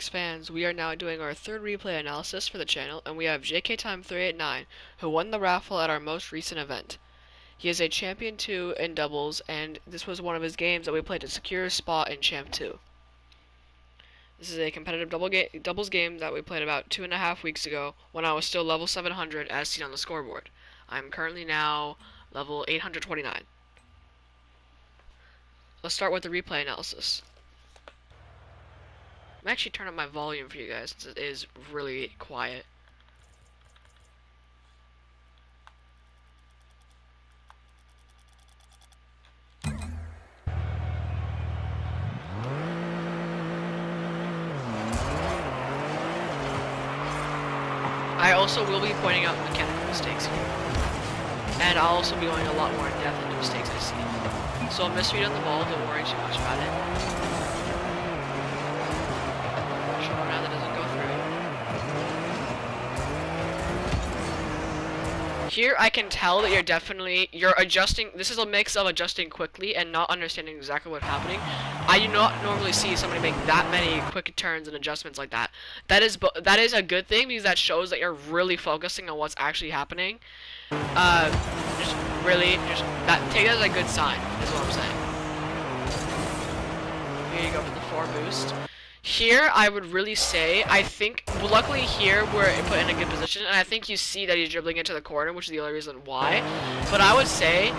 SHAREfactory fans, we are now doing our third replay analysis for the channel, and we have JKtime389, who won the raffle at our most recent event. He is a Champion 2 in doubles, and this was one of his games that we played to secure a spot in Champ 2. This is a competitive doubles game that we played about 2.5 weeks ago, when I was still level 700 as seen on the scoreboard. I'm currently now level 829. Let's start with the replay analysis. I'm actually turning up my volume for you guys since it is really quiet. I also will be pointing out mechanical mistakes here. And I'll also be going a lot more in depth into mistakes I see. So a misread on the ball, don't worry too much about it. That doesn't go through. Here I can tell that you're adjusting. This is a mix of adjusting quickly and not understanding exactly what's happening. I do not normally see somebody make that many quick turns and adjustments like that. That is a good thing because that shows that you're really focusing on what's actually happening. Take that as a good sign, is what I'm saying. Here you go for the 4 boost. Here, I would really say, I think, luckily here, we're put in a good position, and I think you see that he's dribbling into the corner, which is the only reason why. But I would say,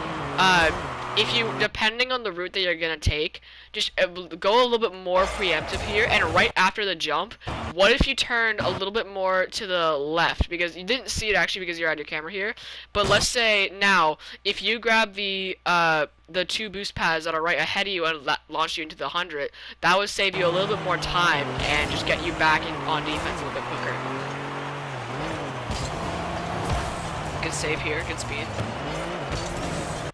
if you, depending on the route that you're going to take, just go a little bit more preemptive here, and right after the jump, what if you turned a little bit more to the left, because you didn't see it actually because you're on your camera here, but let's say now, if you grab the 2 boost pads that are right ahead of you and launch you into the 100, that would save you a little bit more time and just get you back on defense a little bit quicker. Good save here, good speed.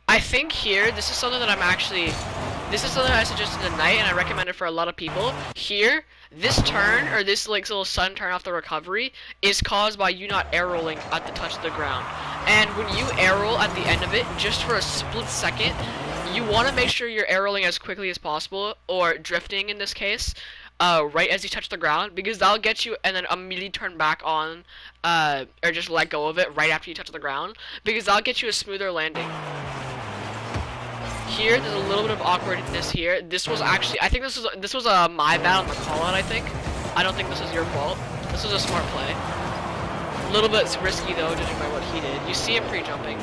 I think here, this is something that I suggested tonight, and I recommend it for a lot of people. Here, this turn, or this little sudden turn off the recovery, is caused by you not air rolling at the touch of the ground. And when you air roll at the end of it, just for a split second, you want to make sure you're air rolling as quickly as possible, or drifting in this case, right as you touch the ground, because that'll get you, and then immediately turn back on, or just let go of it right after you touch the ground, because that'll get you a smoother landing. Here, there's a little bit of awkwardness here. This was actually, I think this was my bad on the call out. I don't think this is your fault. This was a smart play. A little bit risky though, judging by what he did. You see him pre-jumping.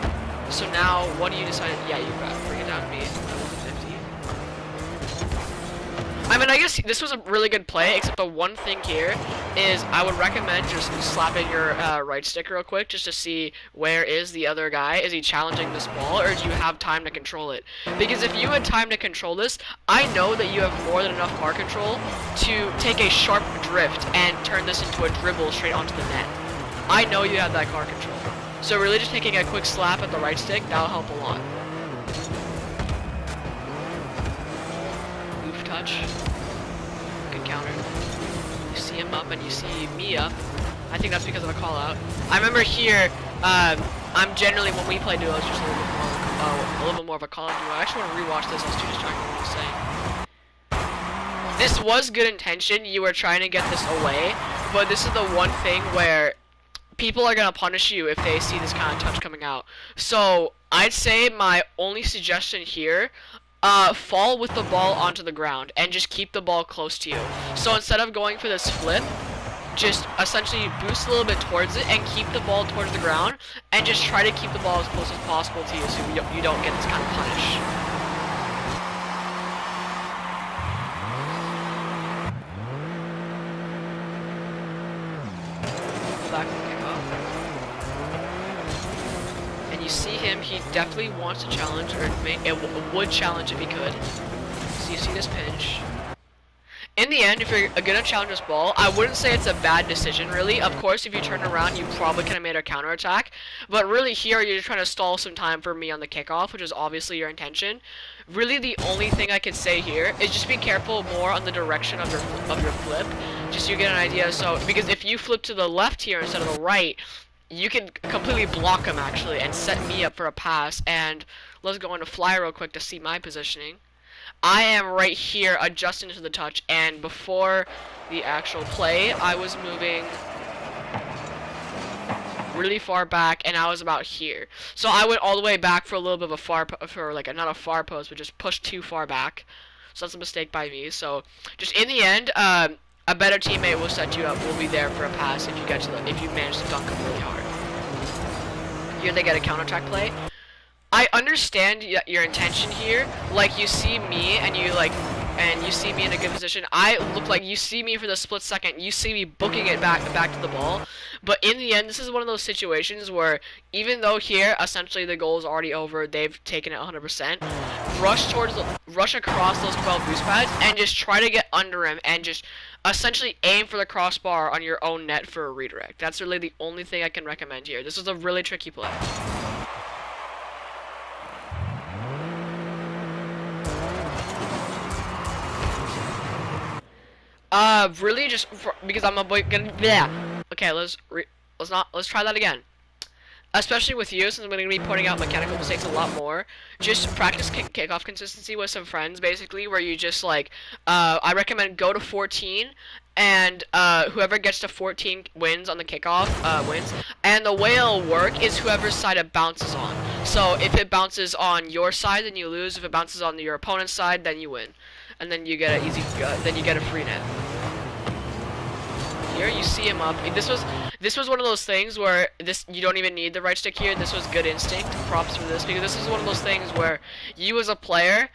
So now, what do you decide? Yeah, you bring it down to me. Level 50. I mean, I guess this was a really good play, except the one thing here is I would recommend just slapping your right stick real quick just to see where is the other guy. Is he challenging this ball, or do you have time to control it? Because if you had time to control this, I know that you have more than enough car control to take a sharp drift and turn this into a dribble straight onto the net. I know you have that car control. So really just taking a quick slap at the right stick, that'll help a lot. Touch. Good counter. You see him up and you see me up. I think that's because of a call out. I remember here, I'm generally, when we play duos, just a little bit more of a call out duo. I actually want to rewatch this. I was too distracted with what I was saying. This was good intention. You were trying to get this away, but this is the one thing where people are going to punish you if they see this kind of touch coming out. So I'd say my only suggestion here, fall with the ball onto the ground and just keep the ball close to you. So instead of going for this flip, just essentially boost a little bit towards it and keep the ball towards the ground and just try to keep the ball as close as possible to you so you don't get this kind of punish. Pull back and kick off. You see him, he definitely wants to challenge, or would challenge if he could. So you see this pinch. In the end, if you're gonna challenge this ball, I wouldn't say it's a bad decision, really. Of course, if you turn around, you probably could have made a counterattack. But really here, you're just trying to stall some time for me on the kickoff, which is obviously your intention. Really, the only thing I could say here is just be careful more on the direction of your flip. Just so you get an idea. So, because if you flip to the left here instead of the right, you can completely block him actually and set me up for a pass. And let's go into fly real quick to see my positioning. I am right here adjusting to the touch, and before the actual play, I was moving really far back, and I was about here. So I went all the way back for a little bit of a not a far post, but just pushed too far back. So that's a mistake by me. So just in the end, a better teammate will set you up, will be there for a pass if you manage to dunk them really hard. Here they get a counter-attack play. I understand your intention here. Like, you see me and you see me in a good position. I look like you see me for the split second. You see me booking it back to the ball. But in the end, this is one of those situations where even though here essentially the goal is already over, they've taken it 100%. Rush across those 12 boost pads and just try to get under him and just essentially aim for the crossbar on your own net for a redirect. That's really the only thing I can recommend here. This is a really tricky play. Really just because I'm a boy. Yeah. Okay, let's try that again. Especially with you, since I'm going to be pointing out mechanical mistakes a lot more. Just practice kickoff consistency with some friends, basically, where you just like, I recommend go to 14, and whoever gets to 14 wins on the kickoff, wins. And the way it'll work is whoever's side it bounces on. So if it bounces on your side, then you lose. If it bounces on your opponent's side, then you win. And then you get then you get a free net. Here you see him up. This was one of those things where you don't even need the right stick here. This was good instinct. Props for this, because this is one of those things where you as a player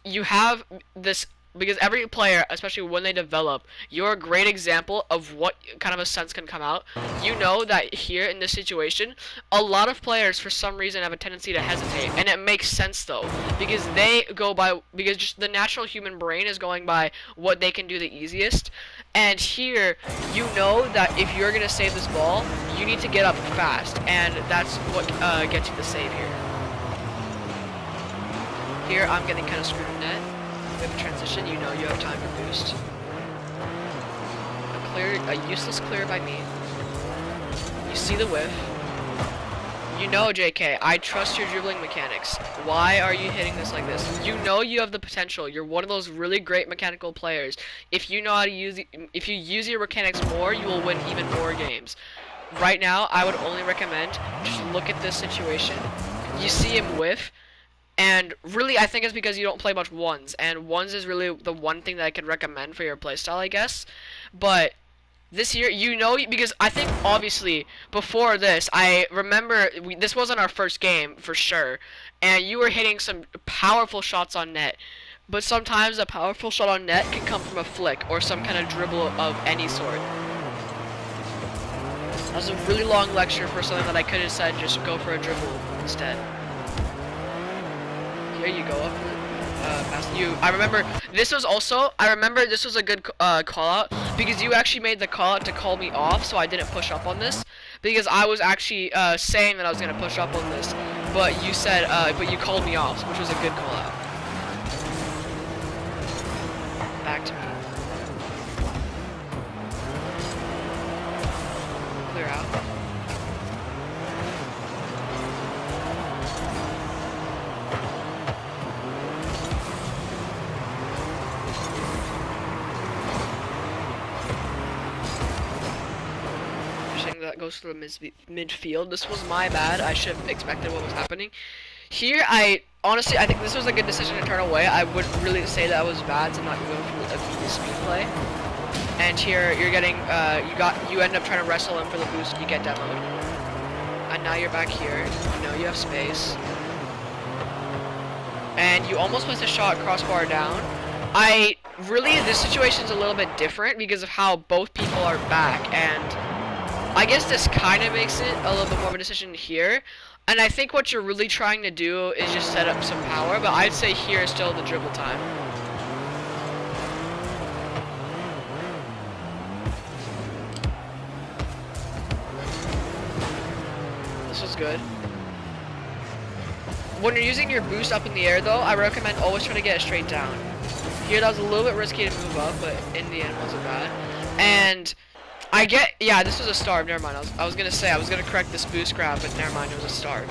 you have this, because every player, especially when they develop, you're a great example of what kind of a sense can come out. You know that here in this situation, a lot of players for some reason have a tendency to hesitate, and it makes sense though, because just the natural human brain is going by what they can do the easiest. And here, you know that if you're gonna save this ball, you need to get up fast, and that's what gets you the save here. Here, I'm getting kind of screwed in net. We have a transition, you know you have time to boost. A useless clear by me. You see the whiff. You know, JK, I trust your dribbling mechanics. Why are you hitting this like this? You know you have the potential. You're one of those really great mechanical players. If you know how to if you use your mechanics more, you will win even more games. Right now, I would only recommend just look at this situation. You see him whiff. And really, I think it's because you don't play much ones, and ones is really the one thing that I could recommend for your playstyle, I guess. But this year, you know, because I think obviously before this, I remember this wasn't our first game for sure, and you were hitting some powerful shots on net. But sometimes a powerful shot on net can come from a flick or some kind of dribble of any sort. That was a really long lecture for something that I could have said just go for a dribble instead. Here you go up past you. I remember this was a good call out, because you actually made the call out to call me off, so I didn't push up on this, because I was actually saying that I was gonna push up on this, but you said but you called me off, which was a good call out. Back to me. Clear out. That goes through midfield. This was my bad. I should have expected what was happening. Here, honestly, I think this was a good decision to turn away. I wouldn't really say that was bad to not go for the speed play. And here, you're getting, you end up trying to wrestle him for the boost, you get demoed. And now you're back here. You know you have space. And you almost placed a shot crossbar down. This situation's a little bit different because of how both people are back, and I guess this kind of makes it a little bit more of a decision here. And I think what you're really trying to do is just set up some power, but I'd say here is still the dribble time. This was good. When you're using your boost up in the air though, I recommend always try to get it straight down. Here that was a little bit risky to move up, but in the end wasn't bad. And yeah, this was a starve, never mind. I was gonna say, I was gonna correct this boost grab, but never mind, it was a starve.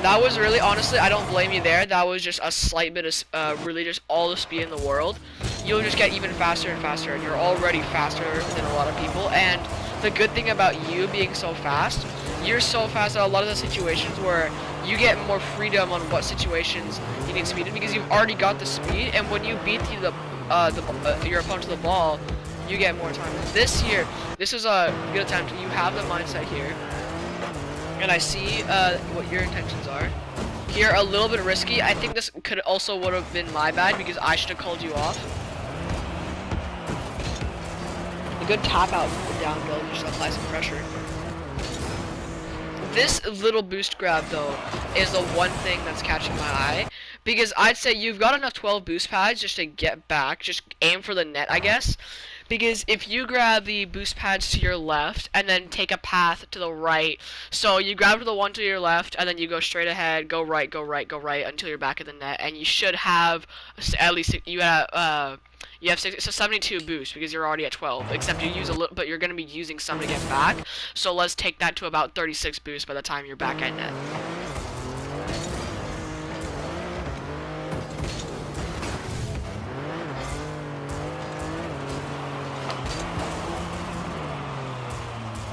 That was really, honestly, I don't blame you there. That was just a slight bit of, really just all the speed in the world. You'll just get even faster and faster, and you're already faster than a lot of people. And the good thing about you being so fast, you're so fast at a lot of the situations where you get more freedom on what situations you need speed in, because you've already got the speed, and when you beat your opponent to the ball, you get more time. This is a good attempt. You have the mindset here. And I see what your intentions are. Here, a little bit risky. I think this could also would have been my bad because I should have called you off. A good tap out downhill just apply some pressure. This little boost grab though is the one thing that's catching my eye, because I'd say you've got enough 12 boost pads just to get back, just aim for the net, I guess. Because if you grab the boost pads to your left and then take a path to the right, so you grab to the one to your left and then you go straight ahead, go right, go right, go right until you're back at the net, and you should have at least you have 72 boost because you're already at 12. Except you use a little, but you're gonna be using some to get back. So let's take that to about 36 boost by the time you're back at net.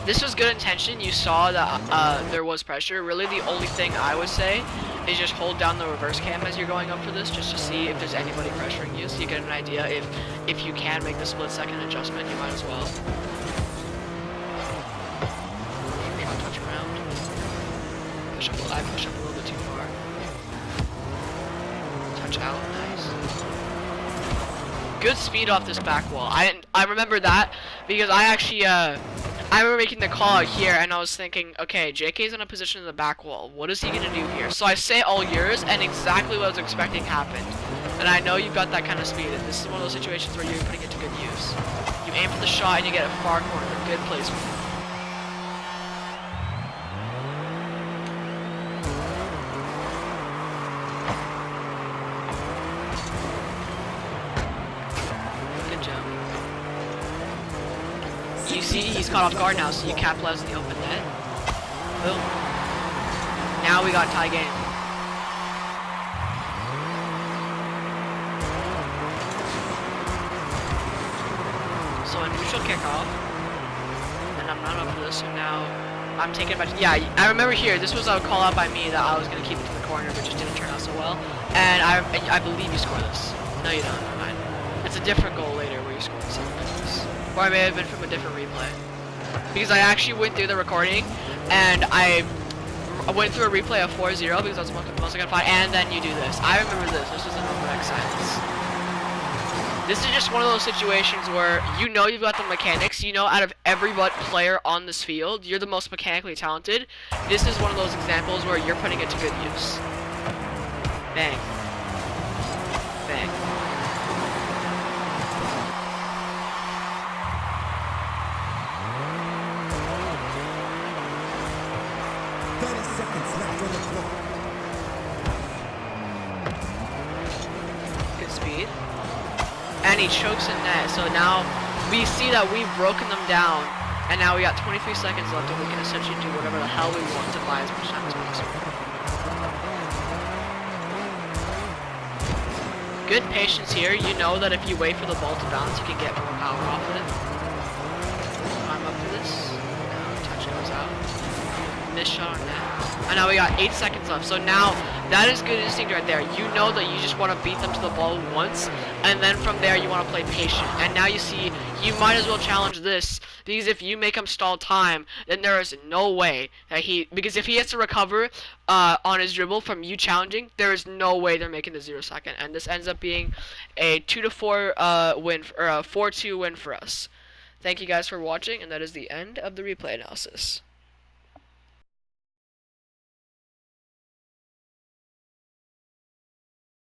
This was good intention. You saw that there was pressure. Really, the only thing I would say is just hold down the reverse cam as you're going up for this, just to see if there's anybody pressuring you, so you get an idea. If you can make the split-second adjustment, you might as well. Try to touch around. I push up a little bit too far. Touch out, nice. Good speed off this back wall. I remember that because I actually I remember making the call out here, and I was thinking, okay, JK's in a position in the back wall. What is he gonna do here? So I say all yours, and exactly what I was expecting happened. And I know you've got that kind of speed, and this is one of those situations where you're putting it to good use. You aim for the shot, and you get a far corner. Good placement. Good job. You see, he's caught off guard now, so you capitalize the open net. Boom. Now we got tie game. So a neutral kickoff, and I'm not up for this, so now I'm taking it back. Yeah, I remember here, this was a call out by me that I was going to keep it to the corner, but just didn't turn out so well. And I believe you score this. No, you don't. Never mind. It's a different goal later where you score the second this. Or I may have been from a different replay. Because I actually went through the recording, and I went through a replay of 4-0 because that's the most I could find, and then you do this. I remember this. This was an overhead silence. This is just one of those situations where you know you've got the mechanics. You know out of every player on this field, you're the most mechanically talented. This is one of those examples where you're putting it to good use. Bang. Bang. Good speed. And he chokes in net, so now we see that we've broken them down, and now we got 23 seconds left, and we can essentially do whatever the hell we want to buy as much time as possible. Good patience here. You know that if you wait for the ball to bounce, you can get more power off of it. I'm up for this. Now touch goes out. Miss shot on net. And now we got 8 seconds left. So now that is good instinct right there. You know that you just want to beat them to the ball once, and then from there you want to play patient. And now you see you might as well challenge this, because if you make him stall time, then there is no way that because if he has to recover on his dribble from you challenging, there is no way they're making the 0 second. And this ends up being a 2-4 win, or a 4-2 win for us. Thank you guys for watching, and that is the end of the replay analysis.